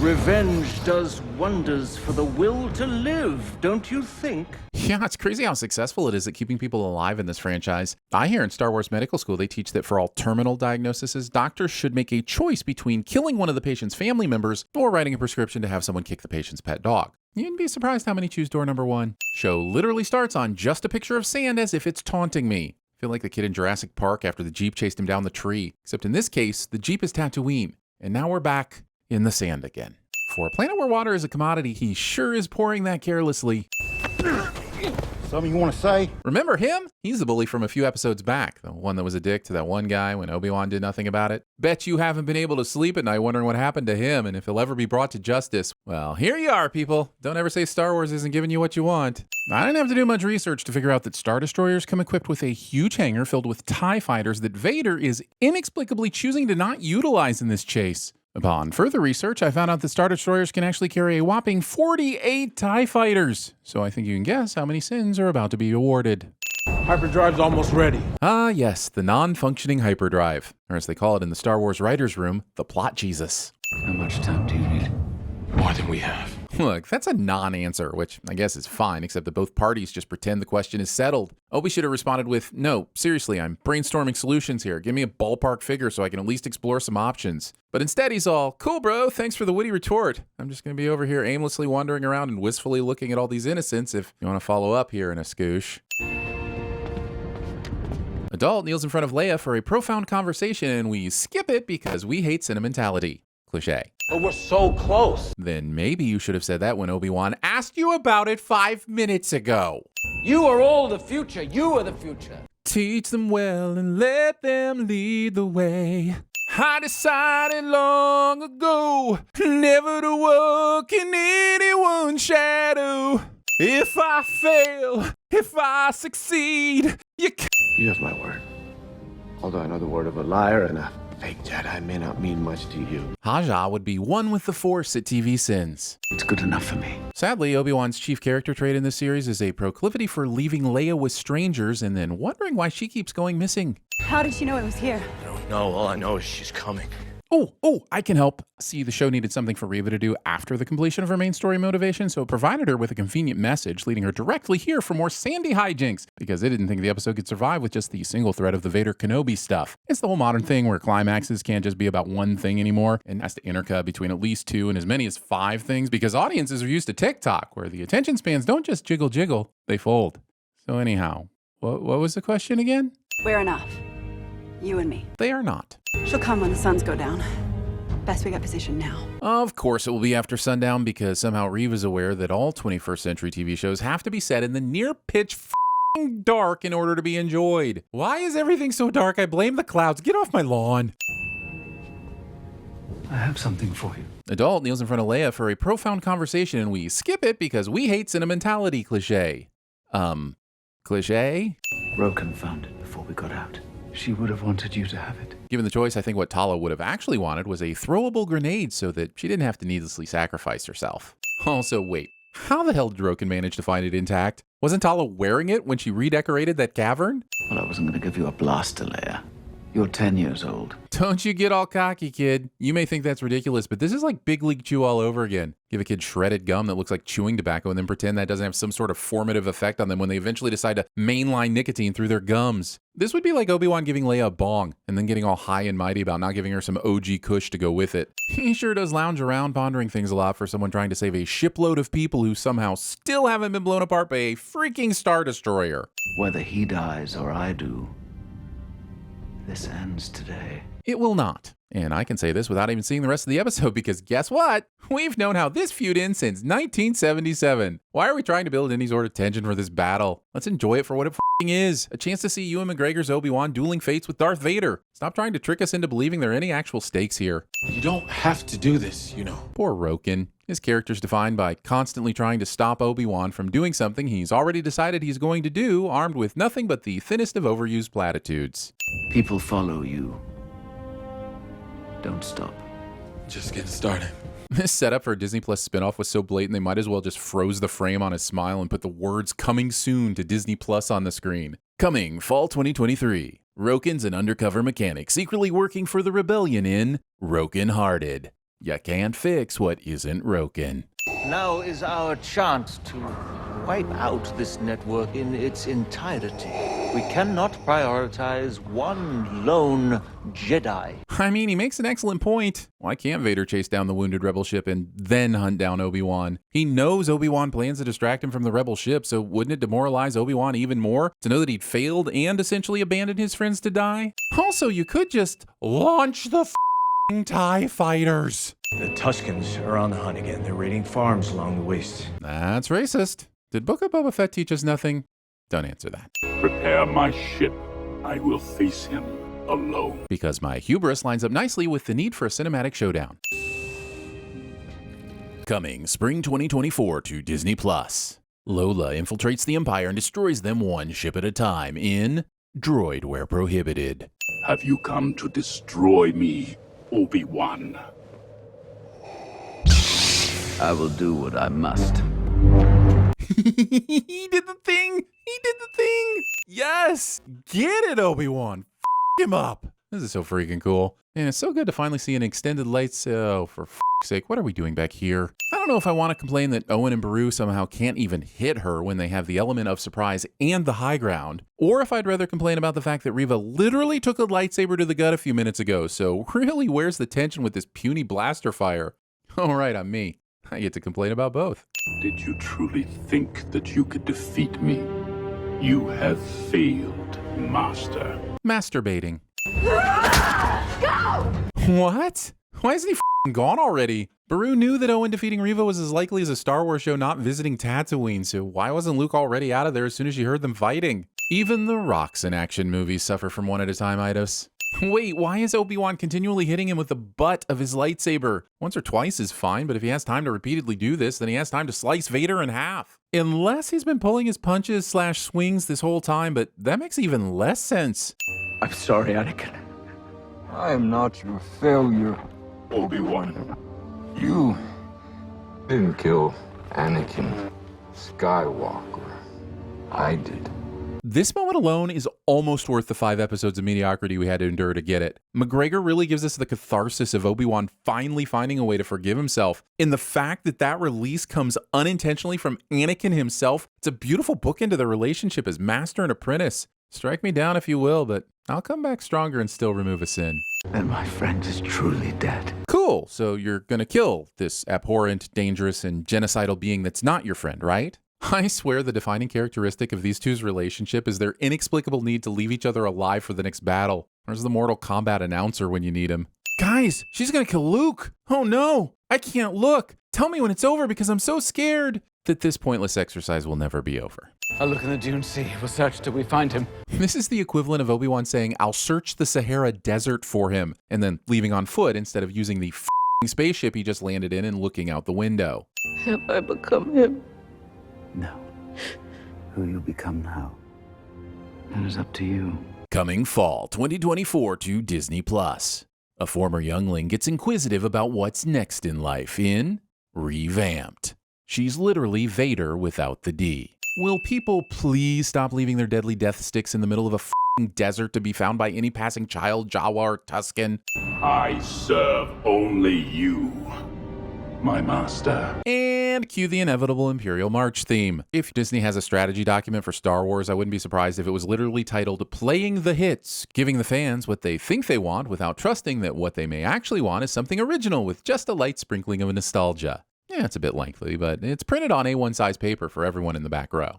Revenge does wonders for the will to live, don't you think? Yeah, it's crazy how successful it is at keeping people alive in this franchise. I hear in Star Wars Medical School they teach that for all terminal diagnoses, doctors should make a choice between killing one of the patient's family members or writing a prescription to have someone kick the patient's pet dog. You'd be surprised how many choose door number one. Show literally starts on just a picture of sand as if it's taunting me. Feel like the kid in Jurassic Park after the Jeep chased him down the tree. Except in this case, the Jeep is Tatooine. And now we're back in the sand again. For a planet where water is a commodity, he sure is pouring that carelessly. Something you want to say? Remember him? He's the bully from a few episodes back. The one that was a dick to that one guy when Obi-Wan did nothing about it. Bet you haven't been able to sleep at night wondering what happened to him and if he'll ever be brought to justice. Well, here you are, people. Don't ever say Star Wars isn't giving you what you want. I didn't have to do much research to figure out that Star Destroyers come equipped with a huge hangar filled with TIE fighters that Vader is inexplicably choosing to not utilize in this chase. Upon further research, I found out that Star Destroyers can actually carry a whopping 48 TIE fighters. So I think you can guess how many sins are about to be awarded. Hyperdrive's almost ready. Ah, yes, the non-functioning hyperdrive. Or as they call it in the Star Wars writer's room, the plot Jesus. How much time do you need? More than we have. Look, that's a non-answer, which I guess is fine, except that both parties just pretend the question is settled. Obi should have responded with, no, seriously, I'm brainstorming solutions here. Give me a ballpark figure so I can at least explore some options. But instead he's all, cool bro, thanks for the witty retort. I'm just going to be over here aimlessly wandering around and wistfully looking at all these innocents if you want to follow up here in a scoosh. Adult kneels in front of Leia for a profound conversation and we skip it because we hate sentimentality. Cliché. But we're so close. Then maybe you should have said that when Obi-Wan asked you about it 5 minutes ago. You are all the future. You are the future. Teach them well and let them lead the way. I decided long ago never to walk in anyone's shadow. If I fail, if I succeed, you can't. You have my word. Although I know the word of a liar and a fake Jedi may not mean much to you. Haja would be one with the Force at TVSins. It's good enough for me. Sadly, Obi-Wan's chief character trait in this series is a proclivity for leaving Leia with strangers and then wondering why she keeps going missing. How did she know it was here? I don't know. All I know is she's coming. Oh, I can help. See, the show needed something for Reva to do after the completion of her main story motivation, so it provided her with a convenient message leading her directly here for more Sandy hijinks, because it didn't think the episode could survive with just the single thread of the Vader Kenobi stuff. It's the whole modern thing where climaxes can't just be about one thing anymore, and has to intercut between at least 2 and as many as 5 things, because audiences are used to TikTok, where the attention spans don't just jiggle, they fold. So anyhow, what was the question again? We're enough. You and me. They are not. She'll come when the suns go down. Best we get positioned now. Of course it will be after sundown because somehow Reva's aware that all 21st century TV shows have to be set in the near pitch f***ing dark in order to be enjoyed. Why is everything so dark? I blame the clouds. Get off my lawn. I have something for you. Adult kneels in front of Leia for a profound conversation and we skip it because we hate sentimentality cliché. Cliché? Roken found it before we got out. She would have wanted you to have it. Given the choice, I think what Tala would have actually wanted was a throwable grenade so that she didn't have to needlessly sacrifice herself. Also, wait, how the hell did Roken manage to find it intact? Wasn't Tala wearing it when she redecorated that cavern? Well, I wasn't going to give you a blaster, Leia. You're 10 years old. Don't you get all cocky, kid. You may think that's ridiculous, but this is like Big League Chew all over again. Give a kid shredded gum that looks like chewing tobacco and then pretend that doesn't have some sort of formative effect on them when they eventually decide to mainline nicotine through their gums. This would be like Obi-Wan giving Leia a bong and then getting all high and mighty about not giving her some OG kush to go with it. He sure does lounge around pondering things a lot for someone trying to save a shipload of people who somehow still haven't been blown apart by a freaking Star Destroyer. Whether he dies or I do, this ends today. It will not. And I can say this without even seeing the rest of the episode because guess what? We've known how this feud ends since 1977. Why are we trying to build any sort of tension for this battle? Let's enjoy it for what it f***ing is. A chance to see Ewan McGregor's Obi-Wan dueling fates with Darth Vader. Stop trying to trick us into believing there are any actual stakes here. You don't have to do this, you know. Poor Roken. His character's defined by constantly trying to stop Obi-Wan from doing something he's already decided he's going to do, armed with nothing but the thinnest of overused platitudes. People follow you. Don't stop. Just getting started. This setup for a Disney Plus spinoff was so blatant they might as well just froze the frame on his smile and put the words "coming soon" to Disney Plus on the screen. Coming fall 2023. Roken's an undercover mechanic secretly working for the rebellion in Roken Hearted. You can't fix what isn't broken. Now is our chance to wipe out this network in its entirety. We cannot prioritize one lone Jedi. I mean, he makes an excellent point. Why can't Vader chase down the wounded rebel ship and then hunt down Obi-Wan? He knows Obi-Wan plans to distract him from the rebel ship, so wouldn't it demoralize Obi-Wan even more to know that he'd failed and essentially abandoned his friends to die? Also, you could just launch the f***ing TIE fighters. The Tuskens are on the hunt again. They're raiding farms along the waste. That's racist. Did Book of Boba Fett teach us nothing? Don't answer that. Prepare my ship. I will face him alone. Because my hubris lines up nicely with the need for a cinematic showdown. Coming spring 2024 to Disney+. Lola infiltrates the Empire and destroys them one ship at a time in Droid Where Prohibited. Have you come to destroy me, Obi-Wan? I will do what I must. He did the thing! He did the thing! Yes! Get it, Obi-Wan! F him up! This is so freaking cool. And it's so good to finally see an extended lights. Oh, for f***'s sake, what are we doing back here? I don't know if I want to complain that Owen and Beru somehow can't even hit her when they have the element of surprise and the high ground, or if I'd rather complain about the fact that Reva literally took a lightsaber to the gut a few minutes ago, so really where's the tension with this puny blaster fire? All right, I'm me. I get to complain about both. Did you truly think that you could defeat me? You have failed, Master. Masturbating. Go! What? Why isn't he f***ing gone already? Beru knew that Owen defeating Reva was as likely as a Star Wars show not visiting Tatooine, so why wasn't Luke already out of there as soon as she heard them fighting? Even the rocks in action movies suffer from one at a time itis. Wait, why is Obi-Wan continually hitting him with the butt of his lightsaber? Once or twice is fine, but if he has time to repeatedly do this, then he has time to slice Vader in half. Unless he's been pulling his punches / swings this whole time, but that makes even less sense. I'm sorry, Anakin. I am not your failure. Obi-Wan, You didn't kill Anakin Skywalker. I did. This moment alone is almost worth the 5 episodes of mediocrity we had to endure to get it. McGregor really gives us the catharsis of Obi-Wan finally finding a way to forgive himself. And the fact that that release comes unintentionally from Anakin himself, it's a beautiful bookend to their relationship as master and apprentice. Strike me down if you will, but I'll come back stronger and still remove a sin. Then my friend is truly dead. Cool, so you're gonna kill this abhorrent, dangerous, and genocidal being that's not your friend, right? I swear the defining characteristic of these two's relationship is their inexplicable need to leave each other alive for the next battle. Where's the Mortal Kombat announcer when you need him? Guys, she's gonna kill Luke! Oh no! I can't look! Tell me when it's over because I'm so scared that this pointless exercise will never be over. I'll look in the Dune Sea. We'll search till we find him. This is the equivalent of Obi-Wan saying, I'll search the Sahara Desert for him, and then leaving on foot instead of using the f***ing spaceship he just landed in and looking out the window. Have I become him? No. Who you become now, that is up to you. Coming fall 2024 to Disney+. A former youngling gets inquisitive about what's next in life in Revamped. She's literally Vader without the D. Will people please stop leaving their deadly death sticks in the middle of a f***ing desert to be found by any passing child, Jawa or Tusken? I serve only you, my master. And cue the inevitable Imperial March theme. If Disney has a strategy document for Star Wars, I wouldn't be surprised if it was literally titled Playing the Hits, giving the fans what they think they want without trusting that what they may actually want is something original with just a light sprinkling of nostalgia. Yeah, it's a bit lengthy, but it's printed on A1 size paper for everyone in the back row.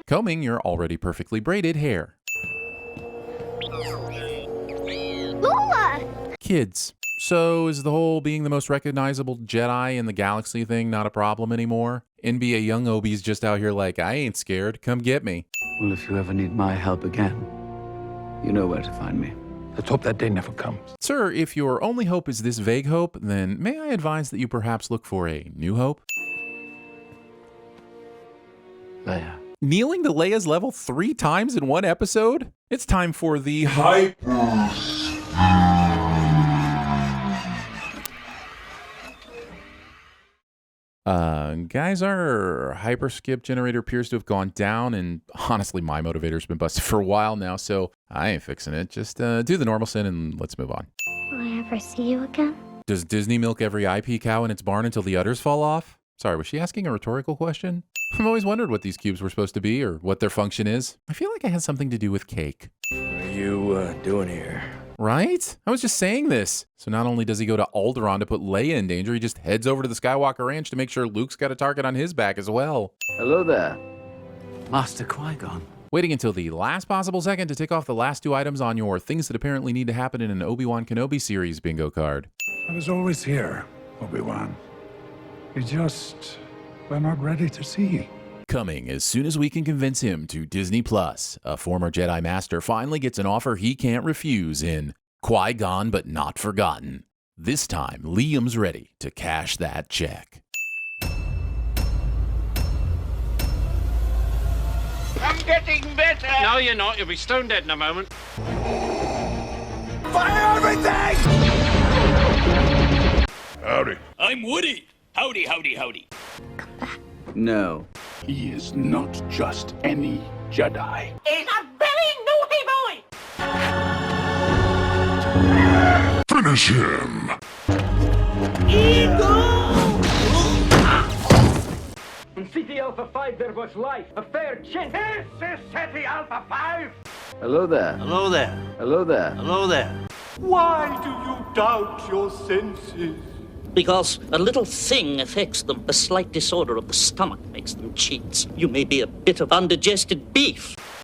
Combing your already perfectly braided hair. Lola! Kids. So is the whole being the most recognizable Jedi in the galaxy thing not a problem anymore? NBA young Obi's just out here like, I ain't scared, come get me. Well, if you ever need my help again, you know where to find me. Let's hope that day never comes. Sir, if your only hope is this vague hope, then may I advise that you perhaps look for a new hope? Leia. Kneeling to Leia's level 3 times in one episode? It's time for the hype. Guys, our hyperskip generator appears to have gone down, and honestly, my motivator's been busted for a while now, so I ain't fixing it. Just do the normal sin and let's move on. Will I ever see you again? Does Disney milk every IP cow in its barn until the udders fall off? Sorry, was she asking a rhetorical question? I've always wondered what these cubes were supposed to be or what their function is. I feel like it has something to do with cake. What are you doing here? Right? I was just saying this. So not only does he go to Alderaan to put Leia in danger, he just heads over to the Skywalker Ranch to make sure Luke's got a target on his back as well. Hello there, Master Qui-Gon. Waiting until the last possible second to tick off the last 2 items on your things that apparently need to happen in an Obi-Wan Kenobi series bingo card. I was always here, Obi-Wan. You just were not ready to see. Coming as soon as we can convince him to Disney Plus, a former Jedi Master finally gets an offer he can't refuse in Qui-Gon But Not Forgotten. This time, Liam's ready to cash that check. I'm getting better! No, you're not. You'll be stone dead in a moment. Fire everything! Howdy. I'm Woody. Howdy, howdy, howdy. No. He is not just any Jedi. He's a very naughty boy! Finish him! In City Alpha 5 there was life, a fair chance. This is City Alpha 5! Hello there. Hello there. Hello there. Hello there. Why do you doubt your senses? Because a little thing affects them. A slight disorder of the stomach makes them cheats. You may be a bit of undigested beef.